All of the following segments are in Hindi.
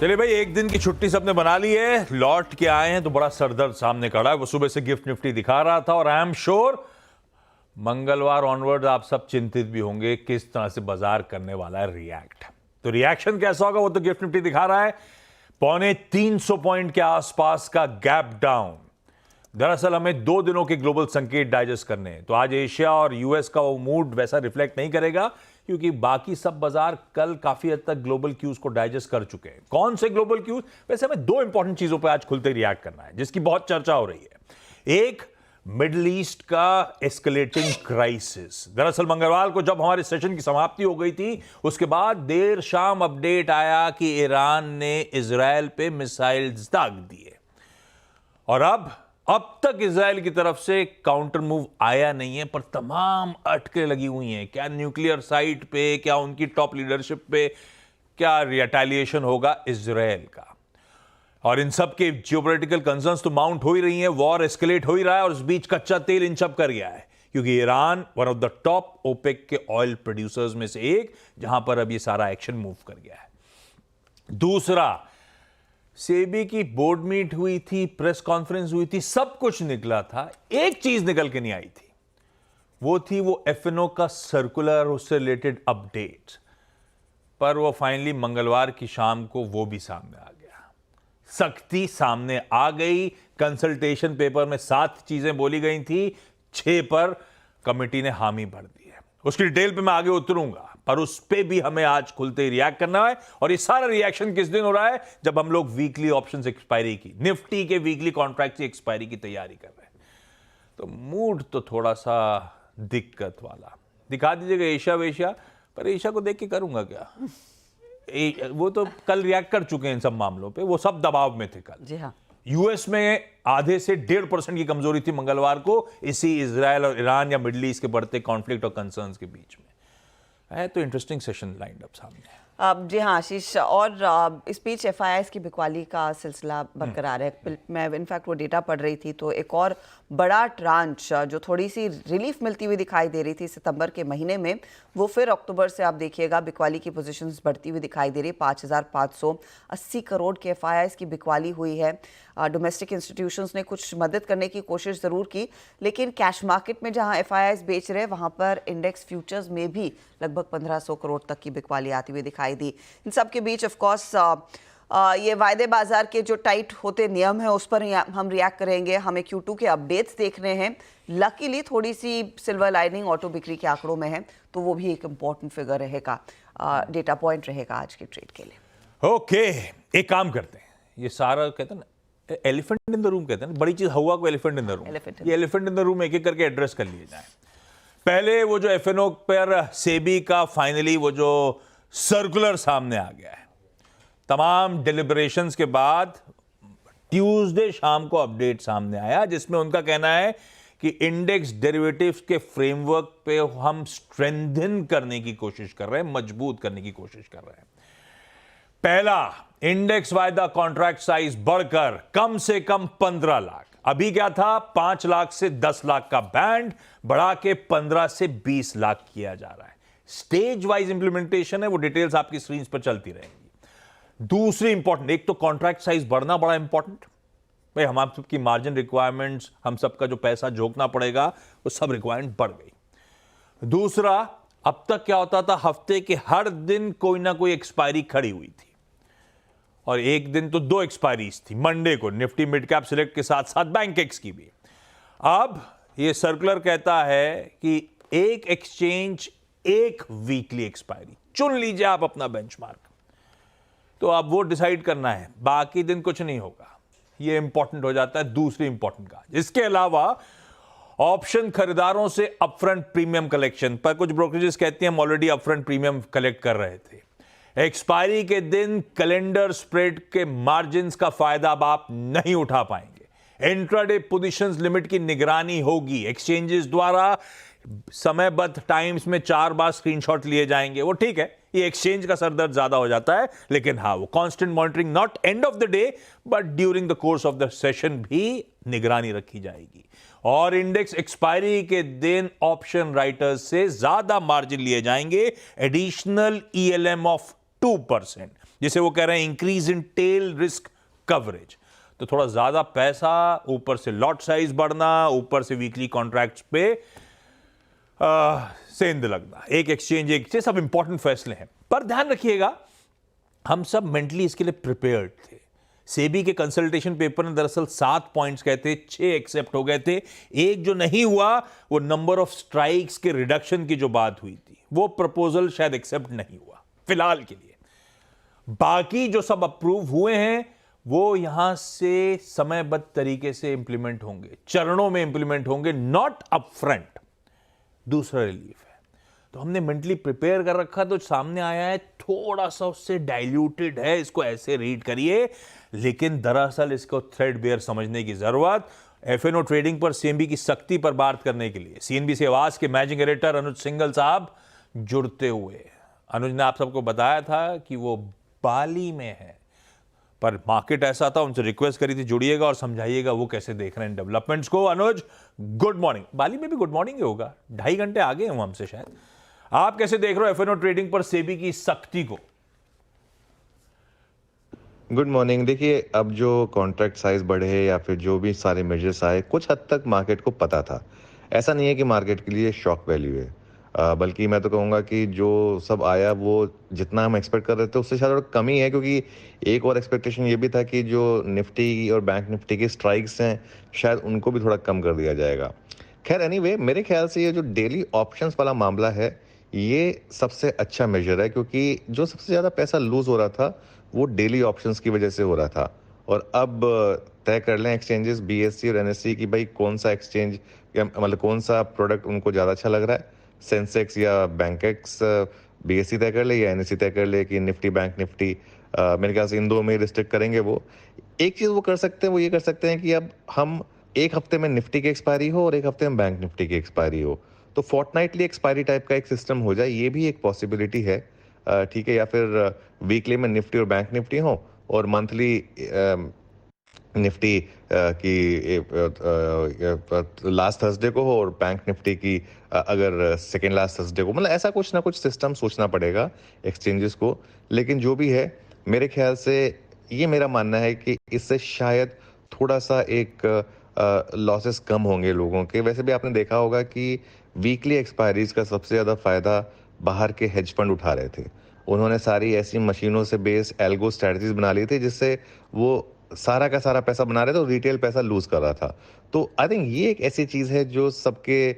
चलिए भाई, एक दिन की छुट्टी सबने बना ली है, लौट के आए हैं तो बड़ा सरदर्द सामने खड़ा है। वो सुबह से गिफ्ट निफ्टी दिखा रहा था और आई एम श्योर मंगलवार ऑनवर्ड आप सब चिंतित भी होंगे किस तरह से बाजार करने वाला है रिएक्ट। तो रिएक्शन कैसा होगा वो तो गिफ्ट निफ्टी दिखा रहा है, 350 पॉइंट के आसपास का गैप डाउन। दरअसल हमें 2 दिनों के ग्लोबल संकेत डाइजेस्ट करने हैं, तो आज एशिया और यूएस का वो मूड वैसा रिफ्लेक्ट नहीं करेगा क्योंकि बाकी सब बाजार कल काफी हद तक ग्लोबल क्यूज को डाइजेस्ट कर चुके हैं। कौन से ग्लोबल क्यूज? वैसे हमें 2 इंपॉर्टेंट चीजों पर आज खुलते रिएक्ट करना है जिसकी बहुत चर्चा हो रही है। एक, मिडिल ईस्ट का एस्केलेटिंग क्राइसिस। दरअसल मंगलवार को जब हमारे सेशन की समाप्ति हो गई थी उसके बाद देर शाम अपडेट आया कि ईरान ने इजराइल पे मिसाइल्स दाग दिए और अब तक इजराइल की तरफ से काउंटर मूव आया नहीं है, पर तमाम अटके लगी हुई हैं। क्या न्यूक्लियर साइट पे, क्या उनकी टॉप लीडरशिप पे, क्या रिटेलिएशन होगा इजराइल का? और इन सब के जियोपॉलिटिकल कंसर्न्स तो माउंट हो ही रही हैं, वॉर एस्केलेट हो ही रहा है और इस बीच कच्चा तेल इंचप कर गया है क्योंकि Iran one of the top OPEC के ऑयल प्रोड्यूसर्स में से एक, जहां पर अब ये सारा एक्शन मूव कर गया है। दूसरा, सेबी की बोर्ड मीट हुई थी, प्रेस कॉन्फ्रेंस हुई थी, सब कुछ निकला था, एक चीज निकल के नहीं आई थी, वो थी वो एफएनओ का सर्कुलर, उससे रिलेटेड अपडेट। पर वो फाइनली मंगलवार की शाम को वो भी सामने आ गया, सख्ती सामने आ गई। कंसल्टेशन पेपर में 7 चीजें बोली गई थी, 6 पर कमेटी ने हामी भर दी है। उसकी डिटेल पे मैं आगे उतरूंगा, पर उस पे भी हमें आज खुलते ही रिएक्ट करना है। और ये सारा रिएक्शन किस दिन हो रहा है? जब हम लोग वीकली ऑप्शंस एक्सपायरी की, निफ्टी के वीकली कॉन्ट्रैक्ट की एक्सपायरी की तैयारी कर रहे हैं। तो मूड तो थोड़ा सा दिक्कत वाला। दिखा दीजिएगा एशिया वेशिया, पर एशिया को देख के करूंगा क्या? वो तो कल रिएक्ट कर चुके हैं इन सब मामलों पे, वो सब दबाव में थे कल। जी हाँ। यूएस में आधे से 1.5% की कमजोरी थी मंगलवार को, इसी इजराइल और ईरान या मिडिल ईस्ट के बढ़ते कॉन्फ्लिक्ट और कंसर्न्स के बीच में है। तो इंटरेस्टिंग सेशन लाइंड अप सामने। जी हाँ आशीष, और इस बीच एफआईआईस की बिकवाली का सिलसिला बरकरार है। मैं इनफैक्ट वो डेटा पढ़ रही थी तो एक और बड़ा ट्रांच जो थोड़ी सी रिलीफ मिलती हुई दिखाई दे रही थी सितंबर के महीने में, वो फिर अक्टूबर से आप देखिएगा बिकवाली की पोजीशंस बढ़ती हुई दिखाई दे रही। 5,580 करोड़ के एफआईआईस की बिकवाली हुई है। डोमेस्टिक इंस्टीट्यूशंस ने कुछ मदद करने की कोशिश ज़रूर की, लेकिन कैश मार्केट में जहां एफआईआईस बेच रहे वहां पर इंडेक्स फ्यूचर्स में भी लगभग 1500 करोड़ तक की बिकवाली आती हुई दिखाई दी। इन सब के बीच ऑफ कोर्स ये वायदे बाजार के जो टाइट होते नियम है उस पर हम रिएक्ट करेंगे। हमें Q2 के अपडेट्स देखने हैं। लकीली थोड़ी सी सिल्वर लाइनिंग ऑटो बिक्री के आंकड़ों में है, तो वो भी एक इंपॉर्टेंट फिगर रहेगा, डेटा पॉइंट रहेगा आज के ट्रेड के लिए। ओके, एक काम करते हैं, ये सारा कहते हैं ना एलिफेंट इन द रूम, कहते हैं ना, बड़ी चीज हुआ को एलिफेंट इन द रूम, ये एलिफेंट इन द रूम एक एक करके एड्रेस कर लिए जाए। पहले वो जो एफएनओ पर सेबी का फाइनली वो जो सर्कुलर सामने आ गया है, तमाम डिलिब्रेशंस के बाद ट्यूसडे शाम को अपडेट सामने आया जिसमें उनका कहना है कि इंडेक्स डेरिवेटिव्स के फ्रेमवर्क पे हम स्ट्रेंथन करने की कोशिश कर रहे हैं, मजबूत करने की कोशिश कर रहे हैं। पहला, इंडेक्स वायदा कॉन्ट्रैक्ट साइज बढ़कर कम से कम 15 लाख, अभी क्या था 5 लाख से 10 लाख का बैंड बढ़ा के 15 से 20 लाख किया जा रहा है। स्टेज वाइज इंप्लीमेंटेशन है, वो डिटेल्स आपकी स्क्रीन पर चलती रहेंगी। दूसरी इंपॉर्टेंट, एक तो कॉन्ट्रैक्ट साइज बढ़ना बड़ा इंपॉर्टेंट भाई, हम आप सबकी मार्जिन रिक्वायरमेंट्स, हम सबका जो पैसा झोंकना पड़ेगा वो सब रिक्वायरमेंट बढ़ गई। दूसरा, अब तक क्या होता था, हफ्ते के हर दिन कोई ना कोई एक्सपायरी खड़ी हुई थी और एक दिन तो 2 एक्सपायरीज थी, मंडे को निफ्टी मिड कैप सिलेक्ट के साथ साथ बैंक एक्स की भी। अब ये सर्कुलर कहता है कि एक एक्सचेंज एक वीकली एक्सपायरी, चुन लीजिए आप अपना बेंचमार्क, तो अब वो डिसाइड करना है, बाकी दिन कुछ नहीं होगा। ये इंपॉर्टेंट हो जाता है। दूसरी इंपॉर्टेंट का, इसके अलावा ऑप्शन खरीदारों से अपफ्रंट प्रीमियम कलेक्शन पर कुछ ब्रोकरेजेस कहती हैं हम ऑलरेडी अपफ्रंट प्रीमियम कलेक्ट कर रहे थे। एक्सपायरी के दिन कैलेंडर स्प्रेड के मार्जिन्स का फायदा अब आप नहीं उठा पाएंगे। इंट्राडे पोजीशंस लिमिट की निगरानी होगी, एक्सचेंजेस द्वारा समयबद्ध टाइम्स में 4 बार स्क्रीनशॉट लिए जाएंगे। वो ठीक है, ये एक्सचेंज का सरदर्द ज्यादा हो जाता है, लेकिन हाँ वो constant monitoring, not end of the day but during the course of the session भी निगरानी रखी जाएगी। और इंडेक्स एक्सपायरी के दिन ऑप्शन राइटर्स से ज्यादा मार्जिन लिए जाएंगे, एडिशनल ईएलएम ऑफ 2%। जिसे वो कह रहे हैं increase in tail risk coverage. तो थोड़ा ज्यादा पैसा, ऊपर से लॉट साइज बढ़ना, ऊपर से वीकली कॉन्ट्रैक्ट्स पे सेंध लगना, एक एक्सचेंज एक से, सब इंपॉर्टेंट फैसले हैं। पर ध्यान रखिएगा, हम सब मेंटली इसके लिए प्रिपेयर्ड थे। सेबी के कंसल्टेशन पेपर में दरअसल 7 पॉइंट्स कहते, 6 एक्सेप्ट हो गए थे। एक जो नहीं हुआ वो नंबर ऑफ स्ट्राइक्स के रिडक्शन की जो बात हुई थी, वो प्रपोजल शायद एक्सेप्ट नहीं हुआ फिलहाल के लिए। बाकी जो सब अप्रूव हुए हैं वो यहां से समयबद्ध तरीके से इंप्लीमेंट होंगे, चरणों में इंप्लीमेंट होंगे, नॉट अपफ्रंट। दूसरा रिलीफ है तो हमने मेंटली प्रिपेयर कर रखा, तो सामने आया है थोड़ा सा उससे डाइल्यूटेड है, इसको ऐसे रीड करिए। लेकिन दरअसल इसको थ्रेडबेयर समझने की जरूरत। एफएनओ ट्रेडिंग पर सीएनबी की सख्ती पर बात करने के लिए सीएनबी से आवाज के मैनेजिंग एडिटर अनुज सिंघल साहब जुड़ते हुए। अनुज ने आप सबको बताया था कि वो बाली में है, पर मार्केट ऐसा था, उनसे रिक्वेस्ट करी थी जुड़िएगा और समझाइएगा वो कैसे देख रहे हैं डेवलपमेंट्स को। अनुज, गुड मॉर्निंग। बाली में भी गुड मॉर्निंग ही होगा, 2.5 घंटे आगे हैं वो हमसे शायद। आप कैसे देख रहे हो एफएनओ ट्रेडिंग पर सेबी की सख्ती को? Good morning. देखिए, अब जो कॉन्ट्रैक्ट साइज बढ़े या फिर जो भी सारे मेजर्स आए, कुछ हद तक मार्केट को पता था। ऐसा नहीं है कि मार्केट के लिए शॉक वैल्यू है, बल्कि मैं तो कहूँगा कि जो सब आया वो जितना हम एक्सपेक्ट कर रहे थे उससे शायद थोड़ा कम ही है, क्योंकि एक और एक्सपेक्टेशन ये भी था कि जो निफ्टी और बैंक निफ्टी की स्ट्राइक्स हैं शायद उनको भी थोड़ा कम कर दिया जाएगा। खैर एनीवे, मेरे ख्याल से ये जो डेली ऑप्शंस वाला मामला है ये सबसे अच्छा मेजर है, क्योंकि जो सबसे ज़्यादा पैसा लूज हो रहा था वो डेली ऑप्शंस की वजह से हो रहा था। और अब तय कर लें एक्सचेंजेस बीएससी और एनएससी की भाई कौन सा एक्सचेंज या मतलब कौन सा प्रोडक्ट उनको ज़्यादा अच्छा लग रहा है, सेंसेक्स या बैंकेक्स। बीएससी तय कर ले या एनएससी तय कर ले कि निफ्टी बैंक निफ्टी। मेरे ख्याल से इन दो में रिस्ट्रिक्ट करेंगे वो। एक चीज़ वो कर सकते हैं, वो ये कर सकते हैं कि अब हम एक हफ्ते में निफ्टी की एक्सपायरी हो और एक हफ्ते में बैंक निफ्टी की एक्सपायरी हो, तो फोर्टनाइटली एक्सपायरी टाइप का एक सिस्टम हो जाए, ये भी एक पॉसिबिलिटी है। ठीक है, या फिर वीकली में निफ्टी और बैंक निफ्टी हो और मंथली निफ्टी की लास्ट थर्सडे को हो और बैंक निफ्टी की अगर सेकेंड लास्ट थर्सडे को, मतलब ऐसा कुछ ना कुछ सिस्टम सोचना पड़ेगा एक्सचेंजेस को। लेकिन जो भी है, मेरे ख्याल से ये मेरा मानना है कि इससे शायद थोड़ा सा एक लॉसेस कम होंगे लोगों के। वैसे भी आपने देखा होगा कि वीकली एक्सपायरीज का सबसे ज़्यादा फ़ायदा बाहर के हेज फंड उठा रहे थे। उन्होंने सारी ऐसी मशीनों से बेस एल्गो स्ट्रैटेजीज बना ली थी जिससे वो सारा का सारा पैसा बना रहे थे और रिटेल पैसा लूज कर रहा था। तो आई थिंक ये एक ऐसी चीज़ है जो सबके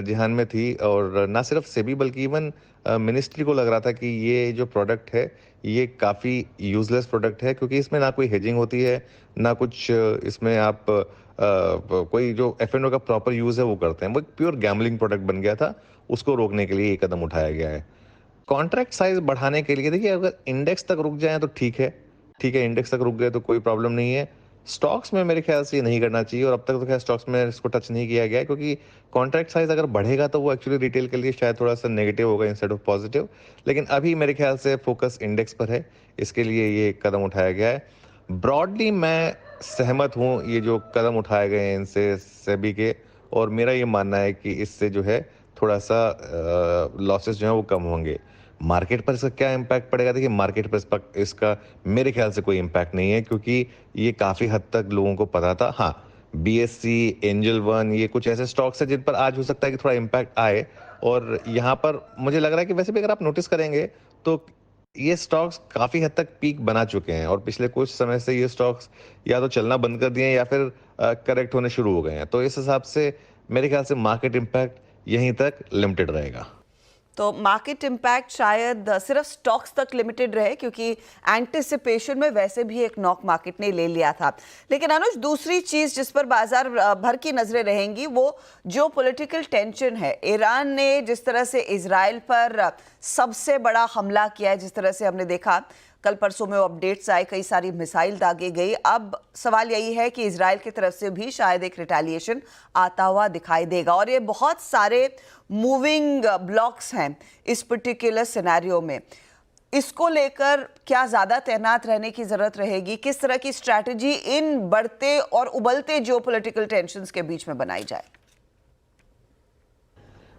ध्यान में थी, और ना सिर्फ सेबी बल्कि इवन मिनिस्ट्री को लग रहा था कि ये जो प्रोडक्ट है ये काफ़ी यूजलेस प्रोडक्ट है, क्योंकि इसमें ना कोई हेजिंग होती है, ना कुछ इसमें आप कोई जो एफएनओ का प्रॉपर यूज़ है वो करते हैं। वो एक प्योर गैम्बलिंग प्रोडक्ट बन गया था, उसको रोकने के लिए ये कदम उठाया गया है। कॉन्ट्रैक्ट साइज बढ़ाने के लिए देखिए, अगर इंडेक्स तक रुक जाए तो ठीक है, इंडेक्स तक रुक गए तो कोई प्रॉब्लम नहीं है। स्टॉक्स में मेरे ख्याल से ये नहीं करना चाहिए, और अब तक तो खैर स्टॉक्स में इसको टच नहीं किया गया है, क्योंकि कॉन्ट्रैक्ट साइज अगर बढ़ेगा तो वो एक्चुअली रिटेल के लिए शायद थोड़ा सा नेगेटिव होगा इंस्टेड ऑफ पॉजिटिव। लेकिन अभी मेरे ख्याल से फोकस इंडेक्स पर है, इसके लिए ये कदम उठाया गया है। ब्रॉडली मैं सहमत हूँ ये जो कदम उठाए गए हैं इनसे सेबी के, और मेरा ये मानना है कि इससे जो है थोड़ा सा लॉसेस जो है वो कम होंगे। मार्केट पर इसका क्या इम्पैक्ट पड़ेगा? देखिए, मार्केट पर इसका मेरे ख्याल से कोई इम्पैक्ट नहीं है, क्योंकि ये काफ़ी हद तक लोगों को पता था। हाँ, बीएससी, एंजल वन, ये कुछ ऐसे स्टॉक्स हैं जिन पर आज हो सकता है कि थोड़ा इम्पैक्ट आए, और यहाँ पर मुझे लग रहा है कि वैसे भी अगर आप नोटिस करेंगे तो ये स्टॉक्स काफ़ी हद तक पीक बना चुके हैं, और पिछले कुछ समय से ये स्टॉक्स या तो चलना बंद कर दिए हैं या फिर करेक्ट होने शुरू हो गए हैं। तो इस हिसाब से मेरे ख्याल से मार्केट इम्पैक्ट यहीं तक लिमिटेड रहेगा। तो मार्केट इम्पैक्ट शायद सिर्फ स्टॉक्स तक लिमिटेड रहे, क्योंकि एंटिसिपेशन में वैसे भी एक नॉक मार्केट ने ले लिया था। लेकिन अनुज, दूसरी चीज जिस पर बाजार भर की नजरें रहेंगी वो जो पॉलिटिकल टेंशन है। ईरान ने जिस तरह से इजराइल पर सबसे बड़ा हमला किया है, जिस तरह से हमने देखा कल परसों में वो अपडेट्स आए, कई सारी मिसाइल दागे गई। अब सवाल यही है कि इजराइल की तरफ से भी शायद एक रिटेलिएशन आता हुआ दिखाई देगा, और ये बहुत सारे मूविंग ब्लॉक्स हैं इस पर्टिकुलर सिनेरियो में। इसको लेकर क्या ज़्यादा तैनात रहने की ज़रूरत रहेगी? किस तरह की स्ट्रैटेजी इन बढ़ते और उबलते जियोपॉलिटिकल टेंशन्स के बीच में बनाई जाए?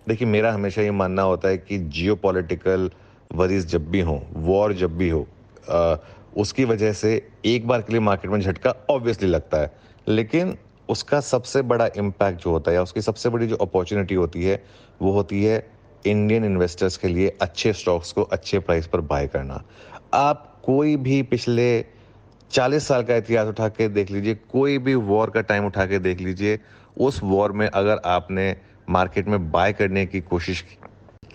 देखिए, मेरा हमेशा ये मानना होता है कि जियोपॉलिटिकल वरीज जब भी हो, वॉर जब भी हो, उसकी वजह से एक बार के लिए मार्केट में झटका ऑब्वियसली लगता है, लेकिन उसका सबसे बड़ा इम्पैक्ट जो होता है या उसकी सबसे बड़ी जो अपॉर्चुनिटी होती है वो होती है इंडियन इन्वेस्टर्स के लिए अच्छे स्टॉक्स को अच्छे प्राइस पर बाय करना। आप कोई भी पिछले 40 साल का इतिहास उठा के देख लीजिए, कोई भी वॉर का टाइम उठा के देख लीजिए, उस वॉर में अगर आपने मार्केट में बाय करने की कोशिश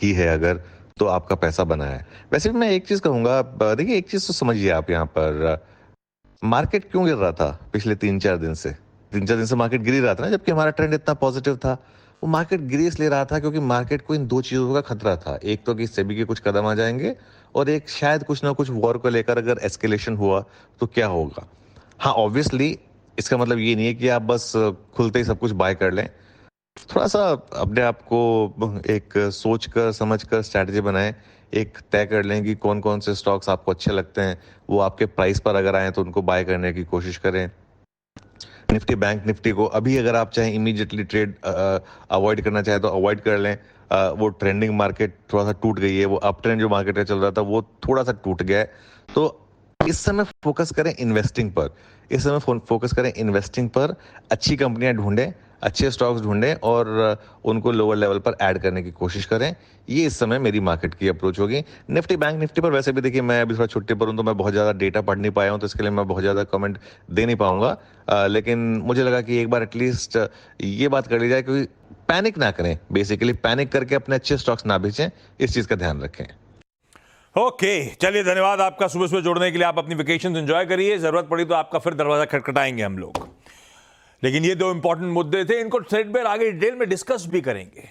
की है अगर, तो आपका पैसा बना है। वैसे भी मैं एक चीज कहूंगा, देखिए एक चीज तो समझिए आप यहाँ पर, मार्केट क्यों गिर रहा था पिछले 3-4 दिन से? 3-4 दिन से मार्केट गिर ही रहा था ना, जबकि हमारा ट्रेंड इतना पॉजिटिव था। वो मार्केट गिर इसलिए रहा था क्योंकि मार्केट को इन दो चीजों का खतरा था। एक तो कि सेबी के कुछ कदम आ जाएंगे, और एक शायद कुछ ना कुछ वॉर को लेकर अगर एस्केलेशन हुआ तो क्या होगा। हाँ, ऑब्वियसली इसका मतलब ये नहीं है कि आप बस खुलते ही सब कुछ बाय कर लें। थोड़ा सा अपने आप को एक सोच कर समझ कर स्ट्रैटेजी बनाएं, एक तय कर लें कि कौन कौन से स्टॉक्स आपको अच्छे लगते हैं, वो आपके प्राइस पर अगर आए तो उनको बाय करने की कोशिश करें। निफ्टी, बैंक निफ्टी को अभी अगर आप चाहें इमीडिएटली ट्रेड अवॉइड करना चाहें तो अवॉइड कर लें। वो ट्रेंडिंग मार्केट थोड़ा सा टूट गई है, वो अप ट्रेंड जो मार्केट में चल रहा था वो थोड़ा सा टूट गया है। तो इस समय फोकस करें इन्वेस्टिंग पर, इस समय फोकस करें इन्वेस्टिंग पर। अच्छी कंपनियां ढूंढें, अच्छे स्टॉक्स ढूंढें और उनको लोअर लेवल पर ऐड करने की कोशिश करें। ये इस समय मेरी मार्केट की अप्रोच होगी। निफ्टी, बैंक निफ्टी पर वैसे भी देखिए मैं अभी थोड़ा छुट्टी पर हूं तो मैं बहुत ज़्यादा डेटा पढ़ नहीं पाया हूं, तो इसके लिए मैं बहुत ज़्यादा कमेंट दे नहीं पाऊंगा। लेकिन मुझे लगा कि एक बार एटलीस्ट ये बात कर ली जाए, क्योंकि पैनिक ना करें, बेसिकली पैनिक करके अपने अच्छे स्टॉक्स ना बेचें, इस चीज़ का ध्यान रखें। ओके, चलिए धन्यवाद आपका सुबह सुबह जुड़ने के लिए। आप अपनी वेकेशन एंजॉय करिए, जरूरत पड़ी तो आपका फिर दरवाजा खटखटाएंगे हम लोग। लेकिन ये दो इंपॉर्टेंट मुद्दे थे, इनको थ्रेडबेयर आगे डिटेल में डिस्कस भी करेंगे।